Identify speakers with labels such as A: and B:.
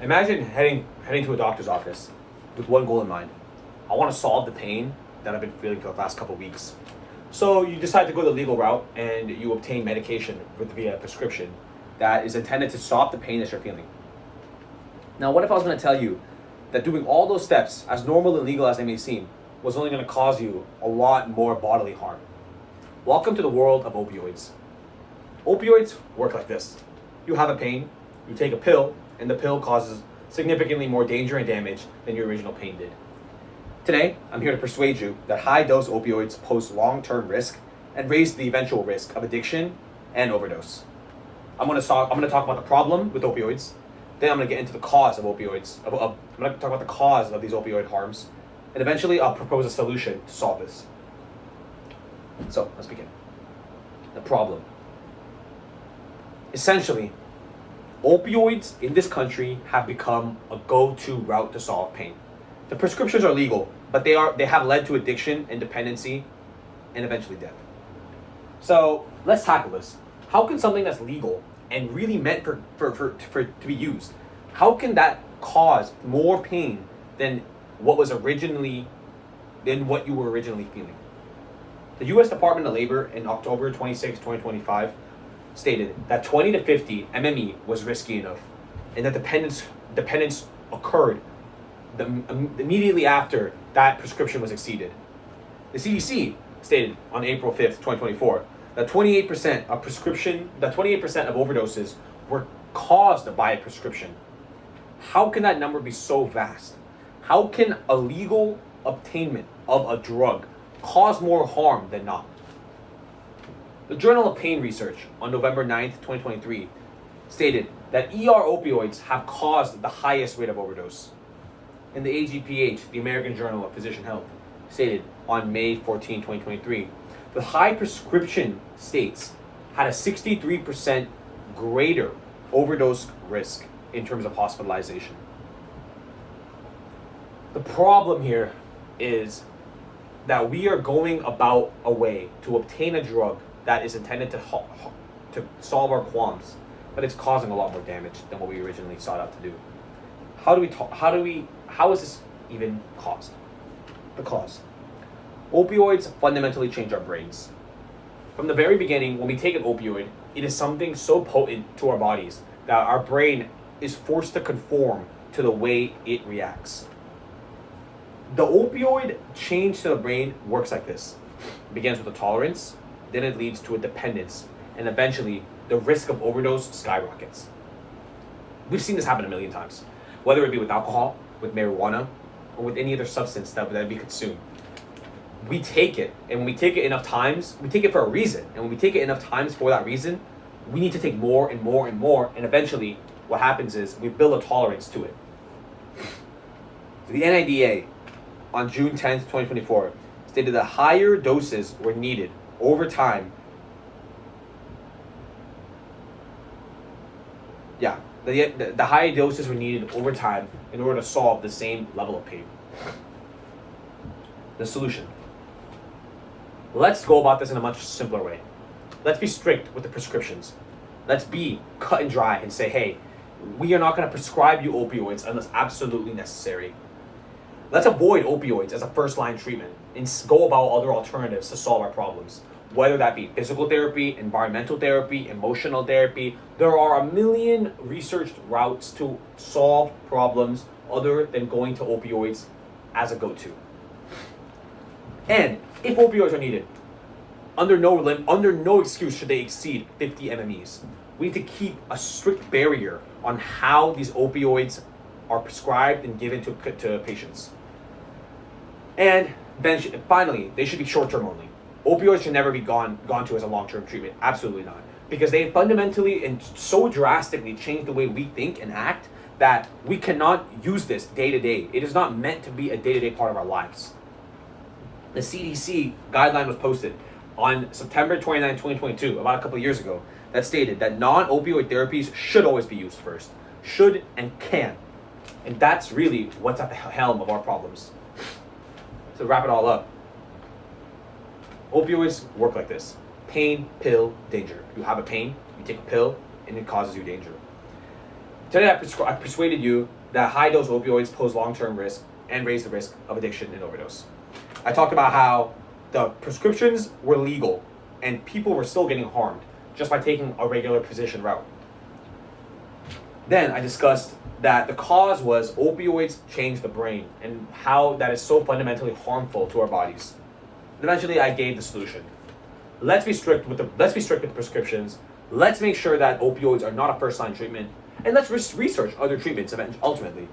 A: Imagine heading to a doctor's office with one goal in mind. I want to solve the pain that I've been feeling for the last couple of weeks. So you decide to go the legal route and you obtain medication via prescription that is intended to stop the pain that you're feeling. Now, what if I was going to tell you that doing all those steps, as normal and legal as they may seem, was only going to cause you a lot more bodily harm? Welcome to the world of opioids. Opioids work like this. You have a pain, you take a pill, and the pill causes significantly more danger and damage than your original pain did. Today, I'm here to persuade you that high-dose opioids pose long-term risk and raise the eventual risk of addiction and overdose. I'm going to talk about the problem with opioids. Then I'm going to get into the cause of opioids. I'm going to talk about the cause of these opioid harms, and eventually I'll propose a solution to solve this. So let's begin. The problem. Essentially, opioids in this country have become a go-to route to solve pain. The prescriptions are legal, but they have led to addiction and dependency, and eventually death. So let's tackle this. How can something that's legal and really meant for to be used, how can that cause more pain than what you were originally feeling? The U.S. Department of Labor in October 26, 2025 stated that 20 to 50 MME was risky enough, and that dependence occurred immediately after that prescription was exceeded. The CDC stated on April 5th, 2024, that 28% of overdoses were caused by a prescription. How can that number be so vast? How can illegal obtainment of a drug cause more harm than not? The Journal of Pain Research on November 9th, 2023 stated that ER opioids have caused the highest rate of overdose. And the AGPH, the American Journal of Physician Health, stated on May 14, 2023, the high prescription states had a 63% greater overdose risk in terms of hospitalization. The problem here is that we are going about a way to obtain a drug that is intended to solve our qualms, but it's causing a lot more damage than what we originally sought out to do. How is this even caused? The cause. Opioids fundamentally change our brains. From the very beginning, when we take an opioid, it is something so potent to our bodies that our brain is forced to conform to the way it reacts. The opioid change to the brain works like this. It begins with a tolerance, then it leads to a dependence, and eventually the risk of overdose skyrockets. We've seen this happen a million times, whether it be with alcohol, with marijuana, or with any other substance that we consume. We take it, and when we take it enough times, we take it for a reason, and when we take it enough times for that reason, we need to take more and more and more, and eventually what happens is we build a tolerance to it. The NIDA on June 10th, 2024 stated that higher doses were needed over time. The higher doses were needed over time in order to solve the same level of pain. The solution. Let's go about this in a much simpler way. Let's be strict with the prescriptions. Let's be cut and dry and say, hey, we are not going to prescribe you opioids unless absolutely necessary. Let's avoid opioids as a first-line treatment and go about other alternatives to solve our problems. Whether that be physical therapy, environmental therapy, emotional therapy, there are a million researched routes to solve problems other than going to opioids as a go-to. And if opioids are needed, under no excuse should they exceed 50 MMEs. We need to keep a strict barrier on how these opioids are prescribed and given to patients. And then finally, they should be short-term only. Opioids should never be gone to as a long-term treatment. Absolutely not. Because they fundamentally and so drastically change the way we think and act that we cannot use this day to day. It is not meant to be a day-to-day part of our lives. The CDC guideline was posted on September 29, 2022, about a couple of years ago, that stated that non-opioid therapies should always be used first. Should and can. And that's really what's at the helm of our problems. To wrap it all up, opioids work like this. Pain, pill, danger. You have a pain, you take a pill, and it causes you danger. Today I persuaded you that high-dose opioids pose long-term risk and raise the risk of addiction and overdose. I talked about how the prescriptions were legal and people were still getting harmed just by taking a regular physician route. Then I discussed that the cause was opioids change the brain and how that is so fundamentally harmful to our bodies. And eventually I gave the solution. Let's be strict with the prescriptions. Let's make sure that opioids are not a first-line treatment, and let's research other treatments ultimately.